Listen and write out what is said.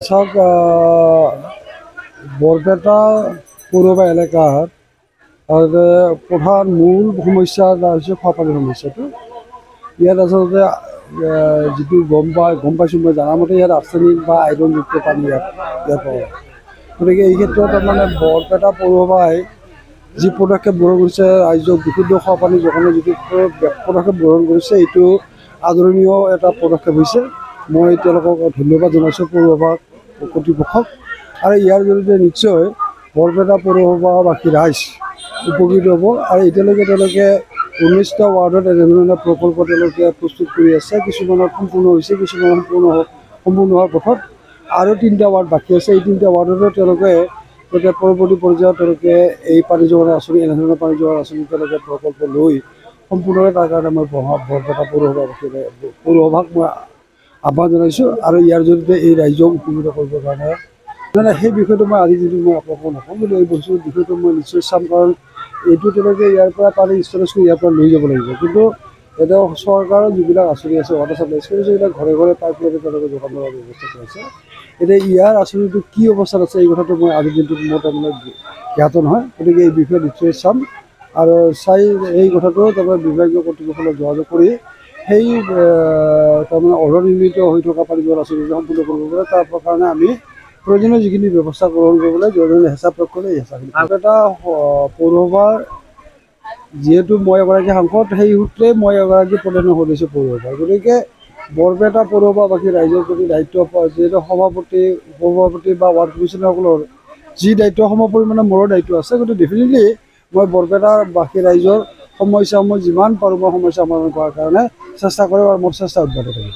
চাওক বৰপেটা পৌৰসভা এলেকাত প্ৰধান মূল সমস্যা এটা হৈছে খোৱাপানীৰ সমস্যাটো। ইয়াত আচলতে যিটো গম পাইছোঁ মই জনামতে ইয়াত আৰ্ছেনিক বা আইৰণযুক্ত পানী ইয়াত পোৱা যায়। গতিকে এই ক্ষেত্ৰত তাৰমানে বৰপেটা পৌৰসভাই যি পদক্ষেপ গ্ৰহণ কৰিছে, ৰাইজক বিশুদ্ধ খোৱাপানী যোগানৰ যিটো পদক্ষেপ গ্ৰহণ কৰিছে, এইটো আদৰণীয় এটা পদক্ষেপ হৈছে। মই তেওঁলোকক ধন্যবাদ জনাইছোঁ পৌৰসভা কৰ্তৃপক্ষক। আৰু ইয়াৰ জৰিয়তে নিশ্চয় বৰপেটা পৌৰসভাবাসী ৰাইজ উপকৃত হ'ব। আৰু এতিয়ালৈকে তেওঁলোকে 19টা ৱাৰ্ডত এনেধৰণৰ প্ৰকল্প তেওঁলোকে প্ৰস্তুত কৰি আছে। কিছুমানৰ সম্পূৰ্ণ হৈছে, কিছুমান সম্পূৰ্ণ হোৱাৰ পথত। আৰু 3টা ৱাৰ্ড বাকী আছে। এই 3টা ৱাৰ্ডতো তেওঁলোকে পৰৱৰ্তী পৰ্যায়ত তেওঁলোকে এই পানী যোগানৰ আঁচনি, এনেধৰণৰ পানী যোগানৰ আঁচনি তেওঁলোকে প্ৰকল্প লৈ সম্পূৰ্ণভাৱে তাৰ কাৰণে মই বৰপেটা পৌৰসভাক মই আহ্বান জনাইছোঁ। আৰু ইয়াৰ জৰিয়তে এই ৰাইজক উপকৃত কৰিবৰ কাৰণে সেই বিষয়টো মই আজি যিটো মই আপোনালোকক নকওঁ, কিন্তু এই বস্তুৰ বিষয়টো মই নিশ্চয় চাম। কাৰণ এইটো তেওঁলোকে ইয়াৰ পৰা পানী ষ্টৰেজ কৰি ইয়াৰ পৰা লৈ যাব লাগিব। কিন্তু এতিয়া চৰকাৰৰ যিবিলাক আঁচনি আছে, ৱাটাৰ চাপ্লাই স্কিম, সেইবিলাক ঘৰে ঘৰে পাইপ লাইনে তেওঁলোকে যোগান ধৰাৰ ব্যৱস্থা কৰিছে। এতিয়া ইয়াৰ আঁচনিটো কি অৱস্থাত আছে, এই কথাটো মই আজিৰ দিনটোত মোৰ তাৰমানে জ্ঞাত নহয়। গতিকে এই বিষয়ে নিশ্চয় চাম আৰু চাই এই কথাটো তাৰমানে বিভাগীয় কৰ্তৃপক্ষলৈ যোগাযোগ কৰি সেই তাৰমানে অনিৰ্মিত হৈ থকা পানী যোগান আঁচনি সম্পূৰ্ণ কৰিব পাৰে, তাৰ কাৰণে আমি প্ৰয়োজনীয় যিখিনি ব্যৱস্থা গ্ৰহণ কৰিবলৈ জৰুৰী হেঁচা প্ৰয়োগ কৰি এই হেঁচাখিনি বৰপেটা পৌৰসভাৰ যিহেতু মই এগৰাকী সাংসদ, সেই সূত্ৰে মই এগৰাকী প্ৰধান সদস্য পৌৰসভাৰ। গতিকে বৰপেটা পৌৰসভাবাসী ৰাইজৰ প্ৰতি দায়িত্ব, যিহেতু সভাপতি, উপসভাপতি বা ৱাৰ্ড কমিশ্যনাৰসকলৰ যি দায়িত্ব সমপৰিমাণে মোৰো দায়িত্ব আছে। গতিকে ডেফিনেটলি মই বৰপেটাবাসী ৰাইজৰ সমস্যাসমূহ যিমান পাৰোঁ মই সমস্যা সমাধান কৰাৰ কাৰণে চেষ্টা কৰিম আৰু মোৰ চেষ্টা অব্যাহত থাকিব।